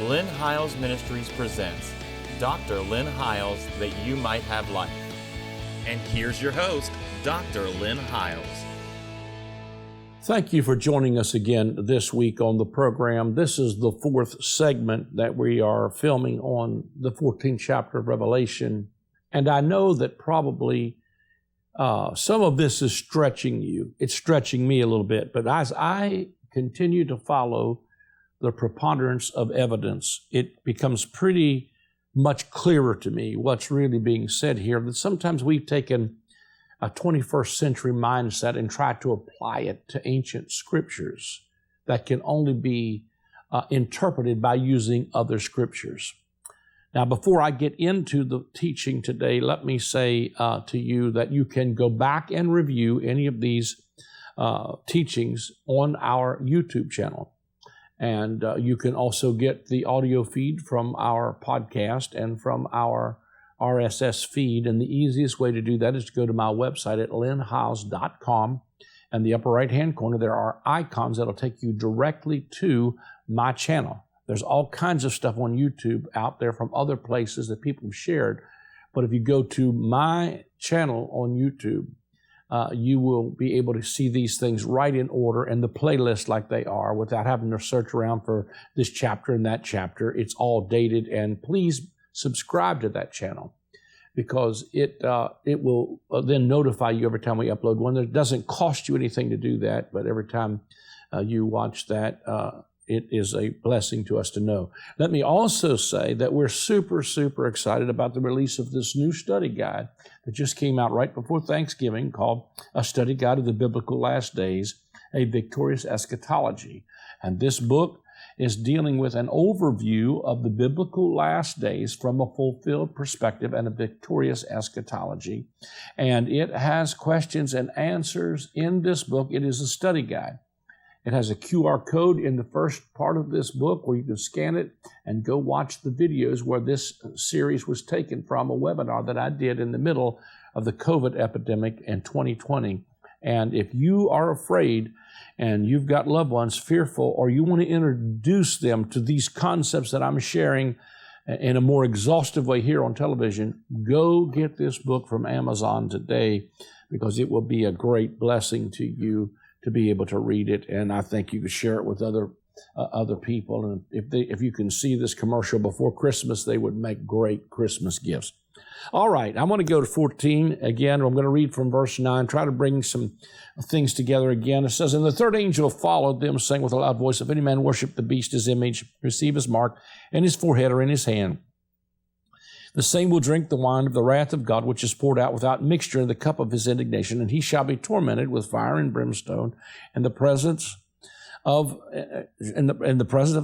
Lynn Hiles Ministries presents Dr. Lynn Hiles, that you might have life. And here's your host, Dr. Lynn Hiles. Thank you for joining us again this week on the program. This is the fourth segment that we are filming on the 14th chapter of Revelation. And I know that probably some of this is stretching you. It's stretching me a little bit. But as I continue to follow the preponderance of evidence, it becomes pretty much clearer to me what's really being said here, that sometimes we've taken a 21st century mindset and tried to apply it to ancient scriptures that can only be interpreted by using other scriptures. Now, before I get into the teaching today, let me say to you that you can go back and review any of these teachings on our YouTube channel. And you can also get the audio feed from our podcast and from our RSS feed. And the easiest way to do that is to go to my website at lynnhiles.com. And in the upper right-hand corner, there are icons that'll take you directly to my channel. There's all kinds of stuff on YouTube out there from other places that people have shared. But if you go to my channel on YouTube, you will be able to see these things right in order and the playlist like they are without having to search around for this chapter and that chapter. It's all dated, and please subscribe to that channel because it will then notify you every time we upload one. It doesn't cost you anything to do that, but every time you watch that, it is a blessing to us to know. Let me also say that we're super, super excited about the release of this new study guide that just came out right before Thanksgiving called A Study Guide of the Biblical Last Days, A Victorious Eschatology. And this book is dealing with an overview of the biblical last days from a fulfilled perspective and a victorious eschatology. And it has questions and answers in this book. It is a study guide. It has a QR code in the first part of this book where you can scan it and go watch the videos where this series was taken from a webinar that I did in the middle of the COVID epidemic in 2020. And if you are afraid and you've got loved ones fearful, or you want to introduce them to these concepts that I'm sharing in a more exhaustive way here on television, go get this book from Amazon today, because it will be a great blessing to you to be able to read it, and I think you could share it with other people. And if you can see this commercial before Christmas, they would make great Christmas gifts. All right, I want to go to 14 again. I'm going to read from verse 9, try to bring some things together again. It says, "And the third angel followed them, saying with a loud voice, If any man worship the beast, his image, receive his mark in his forehead or in his hand, the same will drink the wine of the wrath of God, which is poured out without mixture in the cup of his indignation, and he shall be tormented with fire and brimstone in the presence of the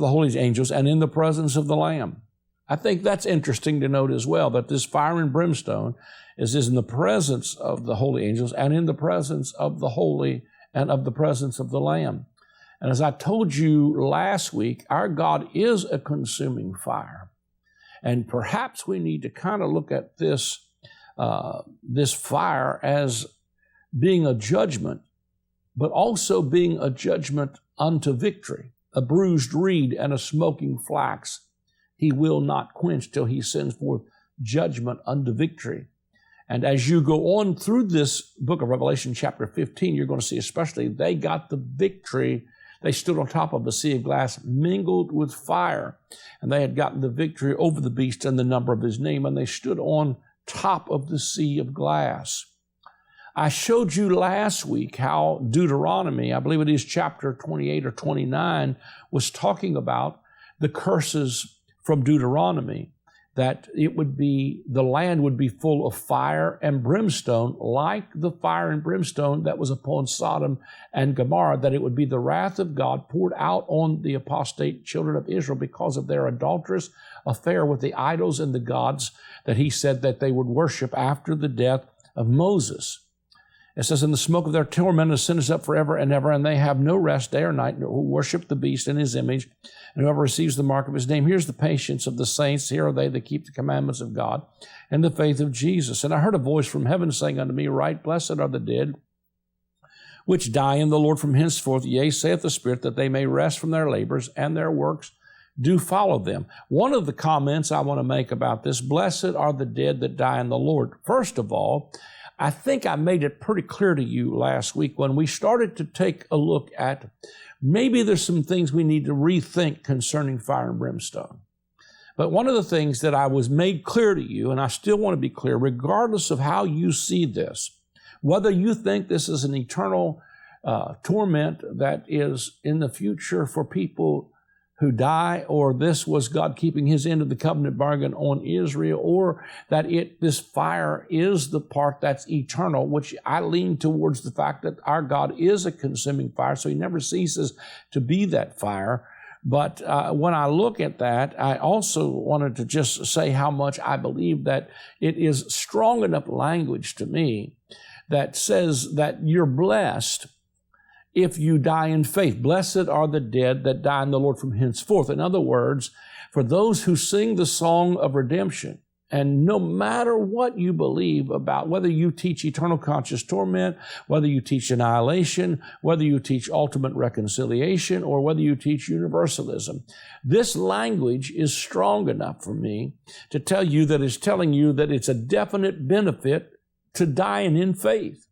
holy angels and in the presence of the Lamb." I think that's interesting to note as well, that this fire and brimstone is in the presence of the holy angels and in the presence of the holy and of the presence of the Lamb. And as I told you last week, our God is a consuming fire. And perhaps we need to kind of look at this fire as being a judgment, but also being a judgment unto victory. A bruised reed and a smoking flax he will not quench till he sends forth judgment unto victory. And as you go on through this book of Revelation chapter 15, you're going to see especially they got the victory. They stood on top of a sea of glass mingled with fire, and they had gotten the victory over the beast and the number of his name, and they stood on top of the sea of glass. I showed you last week how Deuteronomy, I believe it is chapter 28 or 29, was talking about the curses from Deuteronomy, that the land would be full of fire and brimstone, like the fire and brimstone that was upon Sodom and Gomorrah, that it would be the wrath of God poured out on the apostate children of Israel because of their adulterous affair with the idols and the gods that he said that they would worship after the death of Moses. It says, "In the smoke of their torment ascends up forever and ever, and they have no rest day or night, who worship the beast in his image, and whoever receives the mark of his name." Here's the patience of the saints. Here are they that keep the commandments of God and the faith of Jesus. "And I heard a voice from heaven saying unto me, Write, blessed are the dead, which die in the Lord from henceforth. Yea, saith the Spirit, that they may rest from their labors, and their works do follow them. One of the comments I want to make about this, blessed are the dead that die in the Lord. First of all, I think I made it pretty clear to you last week when we started to take a look at maybe there's some things we need to rethink concerning fire and brimstone. But one of the things that I was made clear to you, and I still want to be clear, regardless of how you see this, whether you think this is an eternal torment that is in the future for people who die, or this was God keeping his end of the covenant bargain on Israel, or that this fire is the part that's eternal, which I lean towards the fact that our God is a consuming fire, so he never ceases to be that fire. But when I look at that, I also wanted to just say how much I believe that it is strong enough language to me that says that you're blessed if you die in faith. Blessed are the dead that die in the Lord from henceforth. In other words, for those who sing the song of redemption, and no matter what you believe about whether you teach eternal conscious torment, whether you teach annihilation, whether you teach ultimate reconciliation, or whether you teach universalism, this language is strong enough for me to tell you that it's telling you that it's a definite benefit to dying in faith.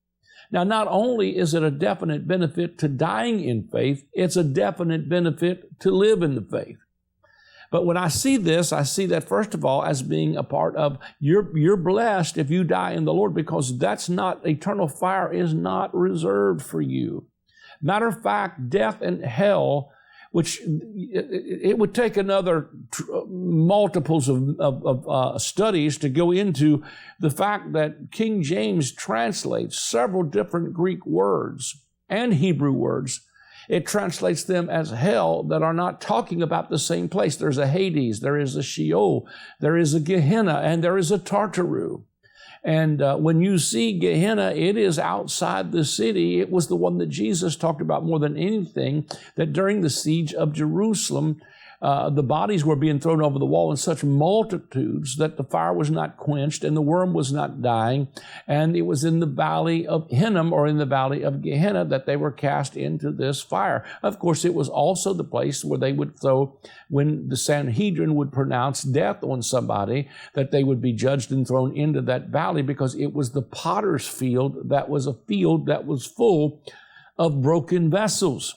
Now, not only is it a definite benefit to dying in faith, it's a definite benefit to live in the faith. But when I see this, I see that, first of all, as being a part of you're blessed if you die in the Lord, because that's not, eternal fire is not reserved for you. Matter of fact, death and hell, which it would take another multiples of studies to go into the fact that King James translates several different Greek words and Hebrew words. It translates them as hell that are not talking about the same place. There's a Hades, there is a Sheol, there is a Gehenna, and there is a Tartaru. And when you see Gehenna, it is outside the city. It was the one that Jesus talked about more than anything, that during the siege of Jerusalem, the bodies were being thrown over the wall in such multitudes that the fire was not quenched and the worm was not dying. And it was in the valley of Hinnom, or in the valley of Gehenna, that they were cast into this fire. Of course, it was also the place where they would throw, when the Sanhedrin would pronounce death on somebody, that they would be judged and thrown into that valley, because it was the potter's field that was a field that was full of broken vessels.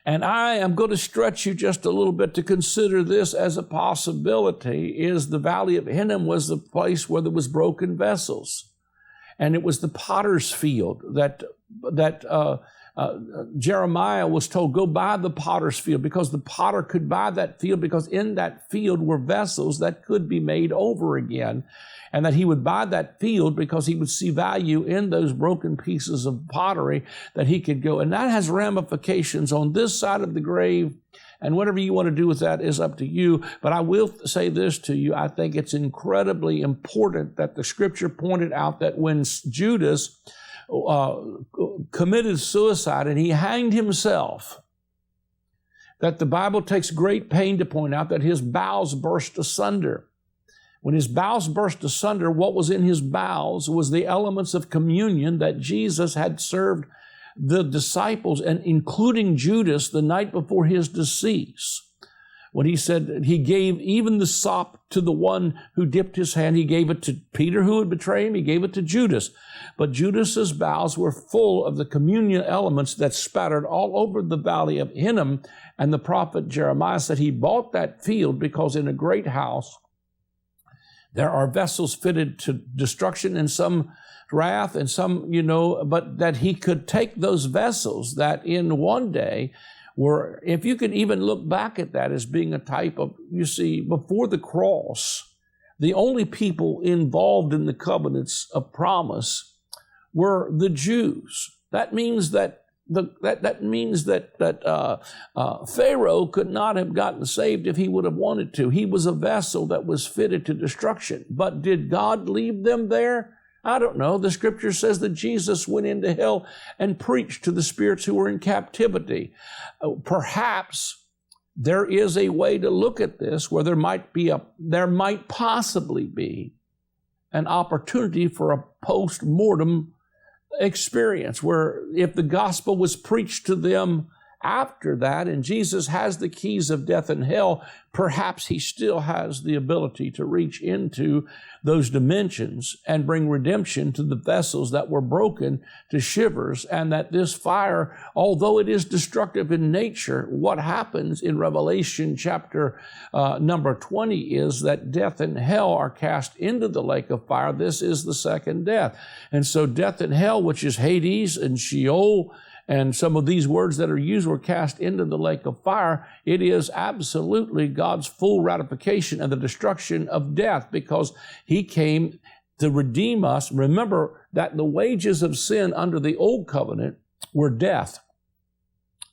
And I am going to stretch you just a little bit to consider this as a possibility, is the valley of Hinnom was the place where there was broken vessels. And it was the potter's field that Jeremiah was told, go buy the potter's field, because the potter could buy that field, because in that field were vessels that could be made over again. And that he would buy that field because he would see value in those broken pieces of pottery that he could go. And that has ramifications on this side of the grave. And whatever you want to do with that is up to you. But I will say this to you. I think it's incredibly important that the scripture pointed out that when Judas committed suicide and he hanged himself, that the Bible takes great pain to point out that his bowels burst asunder. When his bowels burst asunder, what was in his bowels was the elements of communion that Jesus had served the disciples, and including Judas, the night before his decease. When he said he gave even the sop to the one who dipped his hand, he gave it to Peter who would betray him, he gave it to Judas. But Judas's bowels were full of the communion elements that spattered all over the valley of Hinnom. And the prophet Jeremiah said he bought that field because in a great house there are vessels fitted to destruction and some wrath and some, but that he could take those vessels that in one day were, if you could even look back at that as being a type of, you see, before the cross, the only people involved in the covenants of promise were the Jews. That means that Pharaoh could not have gotten saved if he would have wanted to. He was a vessel that was fitted to destruction. But did God leave them there? I don't know. The scripture says that Jesus went into hell and preached to the spirits who were in captivity. Perhaps there is a way to look at this where there might possibly be an opportunity for a post-mortem experience where if the gospel was preached to them after that, and Jesus has the keys of death and hell, perhaps he still has the ability to reach into those dimensions and bring redemption to the vessels that were broken to shivers, and that this fire, although it is destructive in nature, what happens in Revelation chapter number 20 is that death and hell are cast into the lake of fire. This is the second death. And so death and hell, which is Hades and Sheol, and some of these words that are used, were cast into the lake of fire. It is absolutely God's full ratification of the destruction of death, because he came to redeem us. Remember that the wages of sin under the old covenant were death.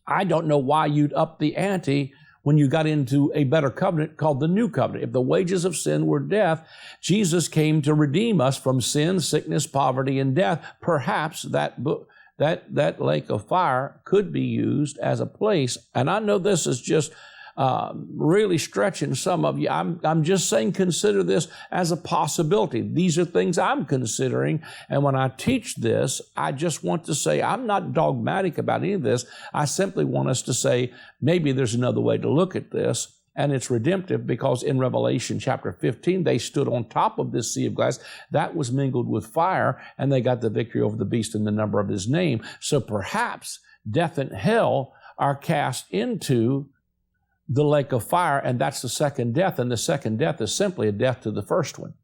I don't know why you'd up the ante when you got into a better covenant called the new covenant. If the wages of sin were death, Jesus came to redeem us from sin, sickness, poverty, and death. Perhaps that lake of fire could be used as a place. And I know this is just really stretching some of you. I'm just saying, consider this as a possibility. These are things I'm considering. And when I teach this, I just want to say I'm not dogmatic about any of this. I simply want us to say maybe there's another way to look at this. And it's redemptive, because in Revelation chapter 15, they stood on top of this sea of glass that was mingled with fire, and they got the victory over the beast in the number of his name. So perhaps death and hell are cast into the lake of fire, and that's the second death. And the second death is simply a death to the first one.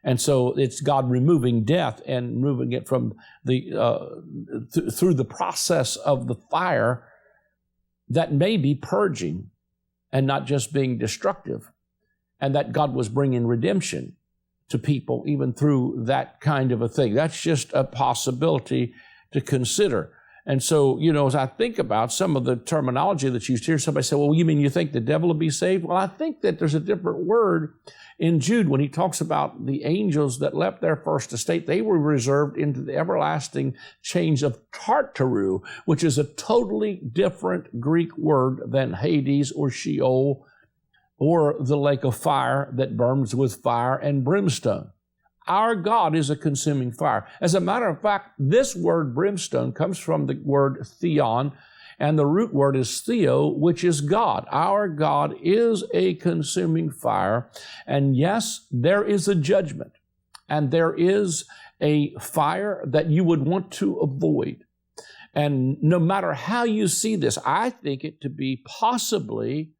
And so it's God removing death and moving it from through the process of the fire that may be purging and not just being destructive, and that God was bringing redemption to people even through that kind of a thing. That's just a possibility to consider. And so, as I think about some of the terminology that's used here, somebody said, well, you mean you think the devil will be saved? Well, I think that there's a different word in Jude when he talks about the angels that left their first estate. They were reserved into the everlasting chains of Tartaru, which is a totally different Greek word than Hades or Sheol or the lake of fire that burns with fire and brimstone. Our God is a consuming fire. As a matter of fact, this word brimstone comes from the word theon, and the root word is theo, which is God. Our God is a consuming fire. And yes, there is a judgment, and there is a fire that you would want to avoid. And no matter how you see this, I think it to be possibly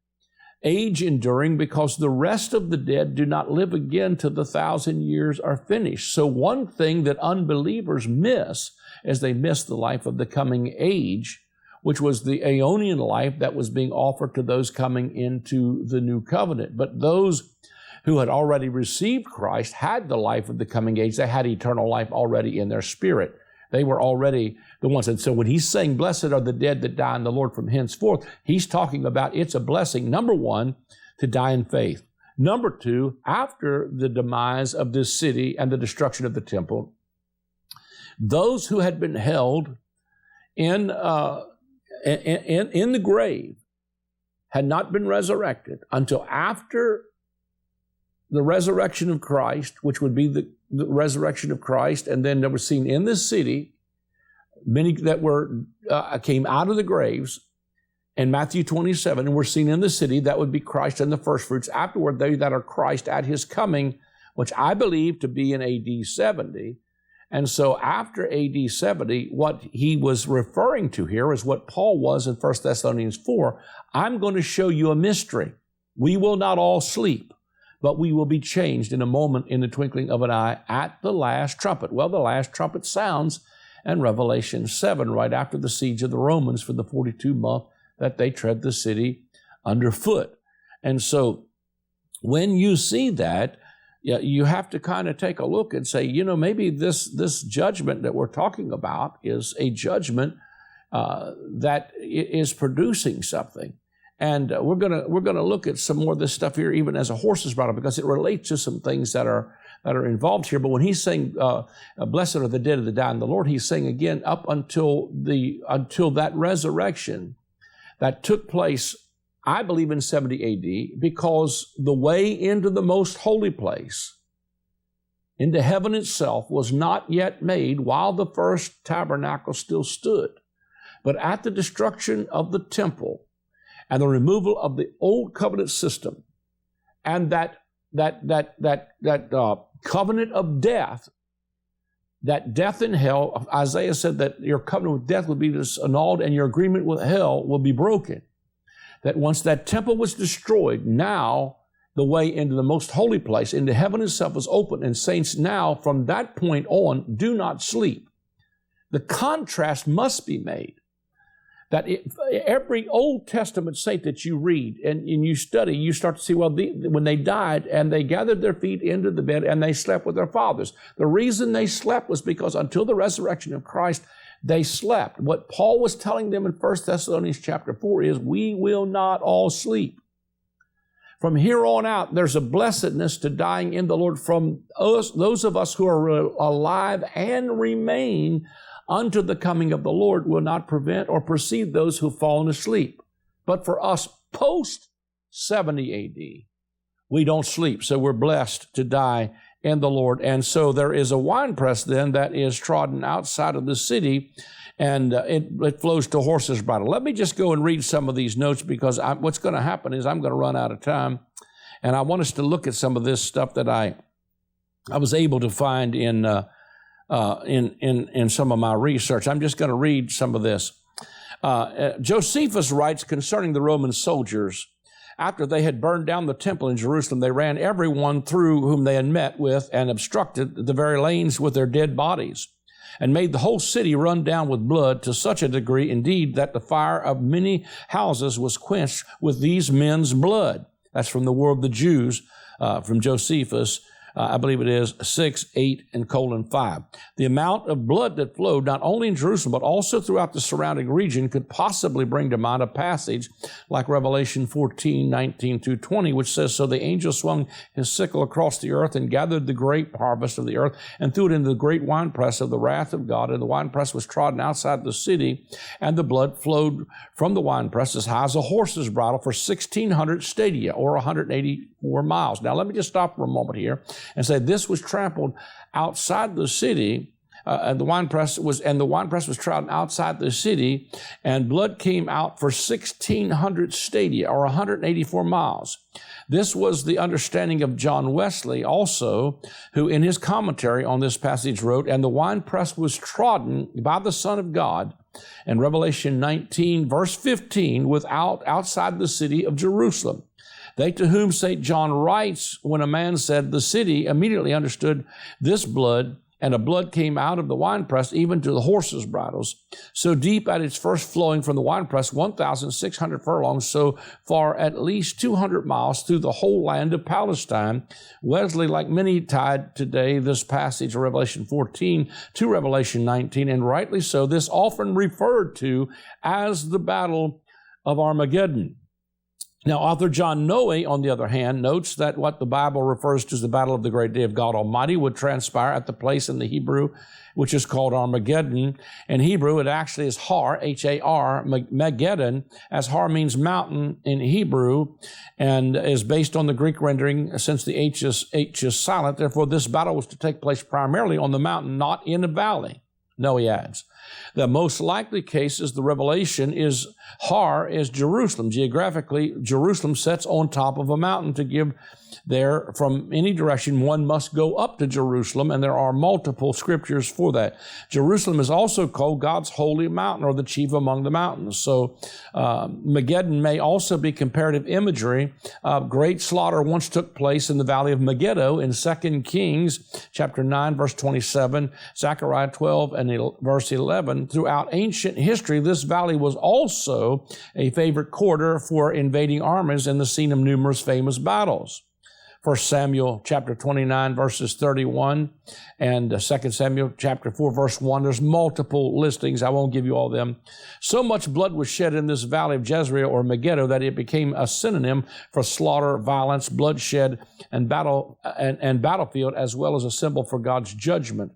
age enduring, because the rest of the dead do not live again till the 1,000 years are finished. So one thing that unbelievers miss is they miss the life of the coming age, which was the Aeonian life that was being offered to those coming into the new covenant. But those who had already received Christ had the life of the coming age. They had eternal life already in their spirit. They were already the ones. And so when he's saying, blessed are the dead that die in the Lord from henceforth, he's talking about it's a blessing, number one, to die in faith. Number two, after the demise of this city and the destruction of the temple, those who had been held in the grave had not been resurrected until after the resurrection of Christ, which would be the resurrection of Christ, and then they were seen in this city, many that were came out of the graves in Matthew 27, and were seen in the city. That would be Christ and the first fruits. Afterward, they that are Christ at his coming, which I believe to be in AD 70. And so after AD 70, what he was referring to here is what Paul was in 1 Thessalonians 4. I'm going to show you a mystery. We will not all sleep, but we will be changed in a moment, in the twinkling of an eye, at the last trumpet. Well, the last trumpet sounds in Revelation 7, right after the siege of the Romans for the 42 month that they tread the city underfoot. And so when you see that, you have to kind of take a look and say, maybe this judgment that we're talking about is a judgment that is producing something. And we're gonna look at some more of this stuff here, even as a horse is brought up, because it relates to some things that are involved here. But when he's saying, "Blessed are the dead that die in the Lord," he's saying again, up until that resurrection that took place, I believe in 70 AD, because the way into the most holy place, into heaven itself, was not yet made while the first tabernacle still stood. But at the destruction of the temple and the removal of the old covenant system and that covenant of death, that death in hell, Isaiah said that your covenant with death would be annulled and your agreement with hell will be broken. That once that temple was destroyed, now the way into the most holy place, into heaven itself, is open. And saints, now from that point on, do not sleep. The contrast must be made that every Old Testament saint that you read and you study, you start to see, well, when they died and they gathered their feet into the bed and they slept with their fathers. The reason they slept was because until the resurrection of Christ, they slept. What Paul was telling them in 1 Thessalonians chapter 4 is, we will not all sleep. From here on out, there's a blessedness to dying in the Lord from us, those of us who are alive and remain unto the coming of the Lord will not prevent or precede those who've fallen asleep. But for us post 70 AD, we don't sleep. So we're blessed to die in the Lord. And so there is a winepress then that is trodden outside of the city, and it flows to horse's bridle. Let me just go and read some of these notes, because what's going to happen is I'm going to run out of time. And I want us to look at some of this stuff that I was able to find in some of my research. I'm just going to read some of this. Josephus writes concerning the Roman soldiers, after they had burned down the temple in Jerusalem, they ran everyone through whom they had met with and obstructed the very lanes with their dead bodies, and made the whole city run down with blood to such a degree, indeed, that the fire of many houses was quenched with these men's blood. That's from the War of the Jews, from Josephus. I believe it is 6, 8, and 5. The amount of blood that flowed not only in Jerusalem, but also throughout the surrounding region could possibly bring to mind a passage like Revelation 14, 19 through 20, which says, so the angel swung his sickle across the earth and gathered the grape harvest of the earth and threw it into the great winepress of the wrath of God. And the winepress was trodden outside the city, and the blood flowed from the winepress as high as a horse's bridle for 1,600 stadia, or 184 miles. Now, let me just stop for a moment here and say this was trampled outside the city, and the winepress was trodden outside the city, and blood came out for 1,600 stadia, or 184 miles. This was the understanding of John Wesley also, who in his commentary on this passage wrote, and the winepress was trodden by the Son of God, in Revelation 19, verse 15, outside the city of Jerusalem. They to whom St. John writes, when a man said, the city, immediately understood this blood, and a blood came out of the winepress even to the horses' bridles, so deep at its first flowing from the winepress, 1,600 furlongs, so far at least 200 miles through the whole land of Palestine. Wesley, like many, tied today this passage of Revelation 14 to Revelation 19, and rightly so. This often referred to as the Battle of Armageddon. Now, author John Noe, on the other hand, notes that what the Bible refers to as the battle of the great day of God Almighty would transpire at the place in the Hebrew, which is called Armageddon. In Hebrew, it actually is Har, H-A-R, Megeddon, as Har means mountain in Hebrew, and is based on the Greek rendering since the H is silent. Therefore, this battle was to take place primarily on the mountain, not in a valley. No, he adds. The most likely case is the revelation is Har is Jerusalem. Geographically, Jerusalem sits on top of a mountain. To give there from any direction, one must go up to Jerusalem, and there are multiple scriptures for that. Jerusalem is also called God's holy mountain, or the chief among the mountains. So Megeddon may also be comparative imagery. Great slaughter once took place in the valley of Megiddo in 2 Kings chapter 9, verse 27, Zechariah 12, and verse 11. Throughout ancient history, this valley was also a favorite quarter for invading armies and the scene of numerous famous battles. 1 Samuel chapter 29, verses 31, and 2 Samuel chapter 4, verse 1. There's multiple listings. I won't give you all of them. So much blood was shed in this valley of Jezreel or Megiddo that it became a synonym for slaughter, violence, bloodshed, and battlefield, as well as a symbol for God's judgment.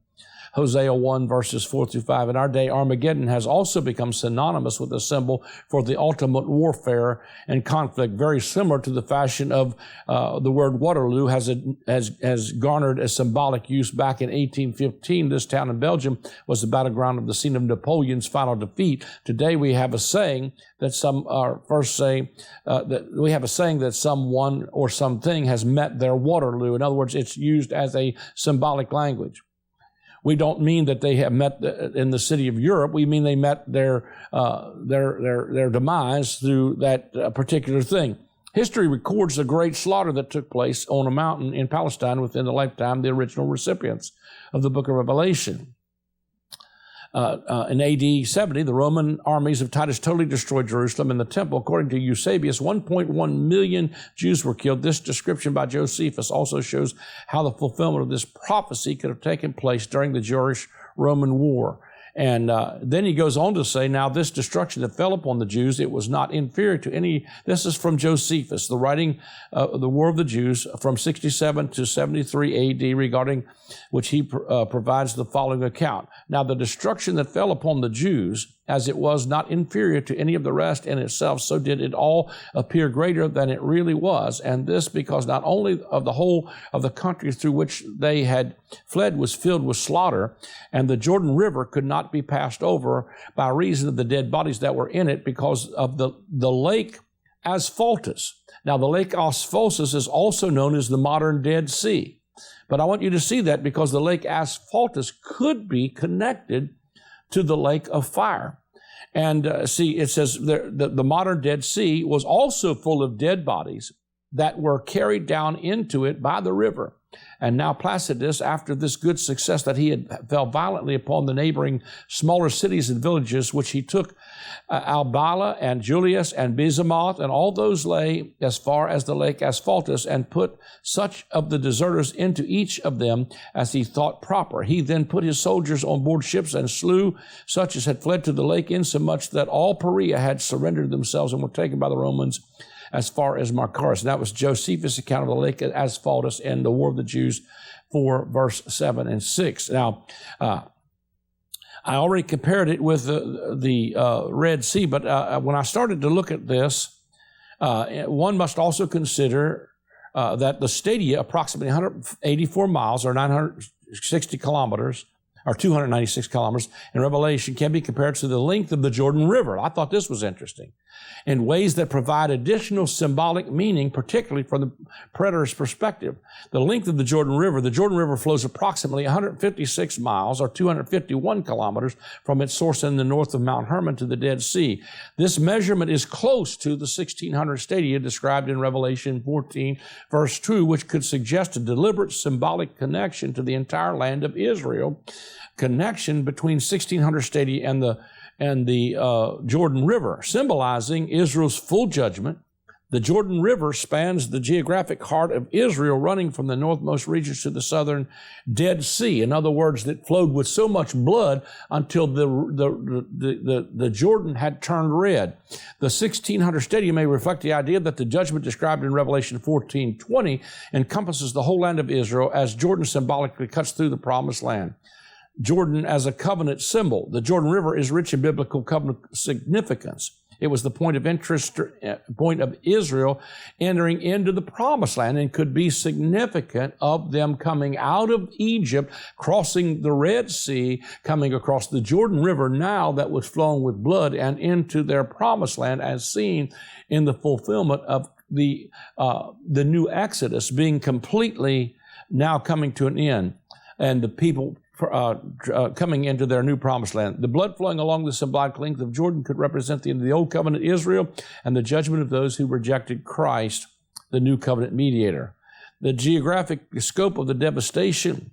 Hosea 1, verses 4 through 5. In our day, Armageddon has also become synonymous with a symbol for the ultimate warfare and conflict, very similar to the fashion of the word Waterloo has garnered a symbolic use back in 1815. This town in Belgium was the battleground of the scene of Napoleon's final defeat. Today we have a saying that that someone or something has met their Waterloo. In other words, it's used as a symbolic language. We don't mean that they have met in the city of Europe. We mean they met their demise through that particular thing. History records the great slaughter that took place on a mountain in Palestine within the lifetime of the original recipients of the book of Revelation. In AD 70, the Roman armies of Titus totally destroyed Jerusalem and the temple. According to Eusebius, 1.1 million Jews were killed. This description by Josephus also shows how the fulfillment of this prophecy could have taken place during the Jewish-Roman War. And then he goes on to say, now this destruction that fell upon the Jews, it was not inferior to any. This is from Josephus, the writing the War of the Jews from 67 to 73 AD, regarding which he provides the following account. Now the destruction that fell upon the Jews, as it was not inferior to any of the rest in itself, so did it all appear greater than it really was. And this because not only of the whole of the country through which they had fled was filled with slaughter, and the Jordan River could not be passed over by reason of the dead bodies that were in it, because of the lake Asphaltus. Now the lake Asphaltus is also known as the modern Dead Sea. But I want you to see that because the lake Asphaltus could be connected to the lake of fire. And see, it says the modern Dead Sea was also full of dead bodies that were carried down into it by the river. And now Placidus, after this good success that he had fell violently upon the neighboring smaller cities and villages, which he took Albala and Julius and Bezemoth, and all those lay as far as the lake Asphaltus, and put such of the deserters into each of them as he thought proper. He then put his soldiers on board ships and slew such as had fled to the lake, insomuch that all Perea had surrendered themselves and were taken by the Romans as far as Marcaris. And that was Josephus' account of the lake Asphaltus and the War of the Jews 4, verse 7 and 6. Now, I already compared it with the Red Sea, but when I started to look at this, one must also consider that the stadia, approximately 184 miles or 960 kilometers, or 296 kilometers in Revelation, can be compared to the length of the Jordan River. I thought this was interesting, in ways that provide additional symbolic meaning, particularly from the preterist perspective. The length of the Jordan River flows approximately 156 miles or 251 kilometers from its source in the north of Mount Hermon to the Dead Sea. This measurement is close to the 1600 stadia described in Revelation 14, verse 2, which could suggest a deliberate symbolic connection to the entire land of Israel, connection between 1600 stadia and the Jordan River, symbolizing Israel's full judgment. The Jordan River spans the geographic heart of Israel, running from the northmost regions to the southern Dead Sea. In other words, it flowed with so much blood until the Jordan had turned red. The 1600 stadia may reflect the idea that the judgment described in Revelation 14:20 encompasses the whole land of Israel, as Jordan symbolically cuts through the promised land. Jordan as a covenant symbol. The Jordan River is rich in biblical covenant significance. It was the point of interest, point of Israel entering into the promised land, and could be significant of them coming out of Egypt, crossing the Red Sea, coming across the Jordan River now that was flowing with blood, and into their promised land, as seen in the fulfillment of the new Exodus being completely now coming to an end, and the people coming into their new promised land. The blood flowing along the symbolic length of Jordan could represent the end of the old covenant Israel and the judgment of those who rejected Christ, the new covenant mediator. The geographic scope of the devastation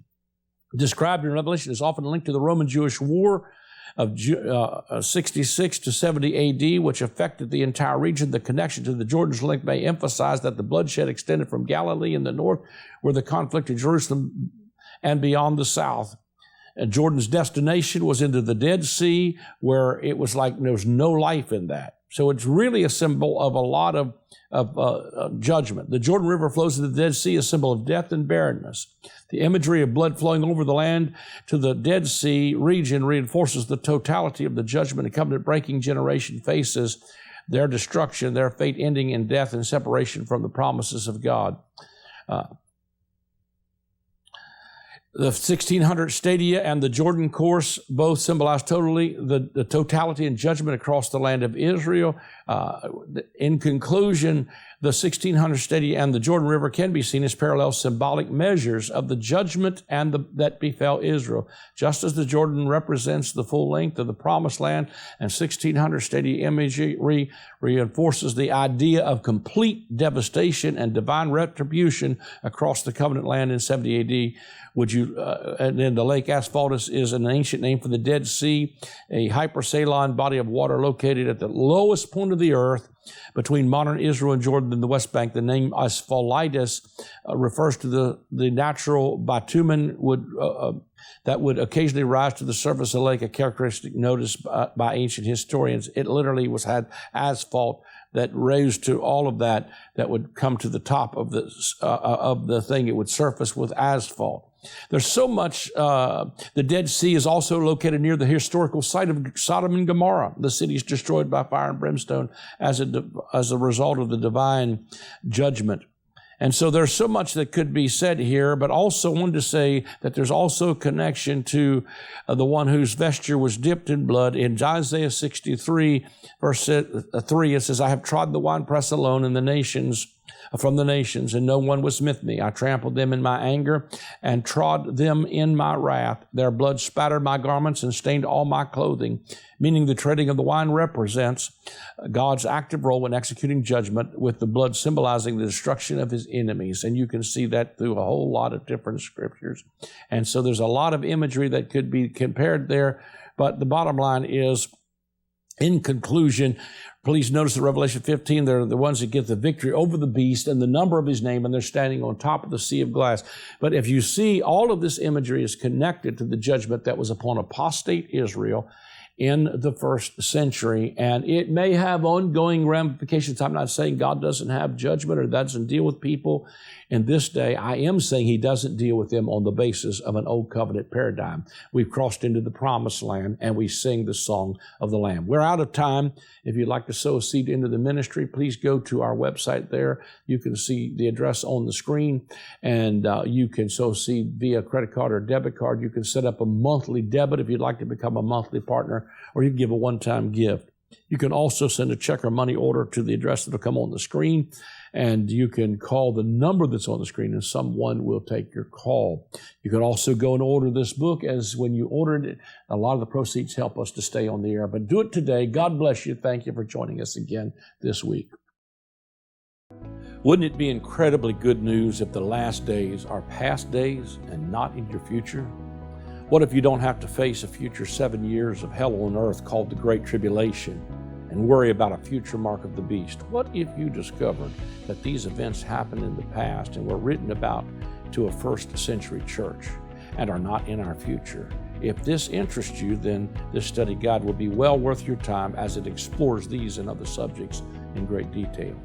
described in Revelation is often linked to the Roman-Jewish War of 66 to 70 AD, which affected the entire region. The connection to the Jordan's length may emphasize that the bloodshed extended from Galilee in the north, where the conflict in Jerusalem, and beyond the south. Jordan's destination was into the Dead Sea, where it was like there was no life in that. So it's really a symbol of a lot of judgment. The Jordan River flows to the Dead Sea, a symbol of death and barrenness. The imagery of blood flowing over the land to the Dead Sea region reinforces the totality of the judgment a covenant-breaking generation faces, their destruction, their fate ending in death and separation from the promises of God. The 1600 stadia and the Jordan course both symbolize totally the totality and judgment across the land of Israel. In conclusion, the 1600 stadia and the Jordan River can be seen as parallel symbolic measures of the judgment that befell Israel. Just as the Jordan represents the full length of the promised land, and 1600 stadia imagery reinforces the idea of complete devastation and divine retribution across the covenant land in 70 AD. And then the Lake Asphaltus is an ancient name for the Dead Sea, a hypersaline body of water located at the lowest point of the earth between modern Israel and Jordan in the West Bank. The name Asphaltitis refers to the natural bitumen that would occasionally rise to the surface of the lake, a characteristic noticed by ancient historians. It literally had asphalt that rose to all of that would come to the top of the thing. It would surface with asphalt. There's so much. The Dead Sea is also located near the historical site of Sodom and Gomorrah. The city is destroyed by fire and brimstone as a result of the divine judgment. And so there's so much that could be said here, but also wanted to say that there's also a connection to the one whose vesture was dipped in blood. In Isaiah 63, verse 3, it says, I have trodden the winepress alone from the nations, and no one was with me. I trampled them in my anger and trod them in my wrath. Their blood spattered my garments and stained all my clothing, meaning the treading of the wine represents God's active role in executing judgment, with the blood symbolizing the destruction of his enemies. And you can see that through a whole lot of different scriptures. And so there's a lot of imagery that could be compared there. But the bottom line is, in conclusion, please notice that Revelation 15, they're the ones that get the victory over the beast and the number of his name, and they're standing on top of the sea of glass. But if you see, all of this imagery is connected to the judgment that was upon apostate Israel in the first century, and it may have ongoing ramifications. I'm not saying God doesn't have judgment or doesn't deal with people in this day. I am saying he doesn't deal with them on the basis of an old covenant paradigm. We've crossed into the promised land, and we sing the song of the Lamb. We're out of time. If you'd like to sow a seed into the ministry, please go to our website there. You can see the address on the screen, and you can sow a seed via credit card or debit card. You can set up a monthly debit if you'd like to become a monthly partner, or you can give a one-time gift. You can also send a check or money order to the address that will come on the screen, and you can call the number that's on the screen, and someone will take your call. You can also go and order this book, as when you ordered it, a lot of the proceeds help us to stay on the air. But do it today. God bless you. Thank you for joining us again this week. Wouldn't it be incredibly good news if the last days are past days and not in your future? What if you don't have to face a future 7 years of hell on earth called the Great Tribulation and worry about a future mark of the beast? What if you discovered that these events happened in the past and were written about to a first century church and are not in our future? If this interests you, then this study guide will be well worth your time, as it explores these and other subjects in great detail.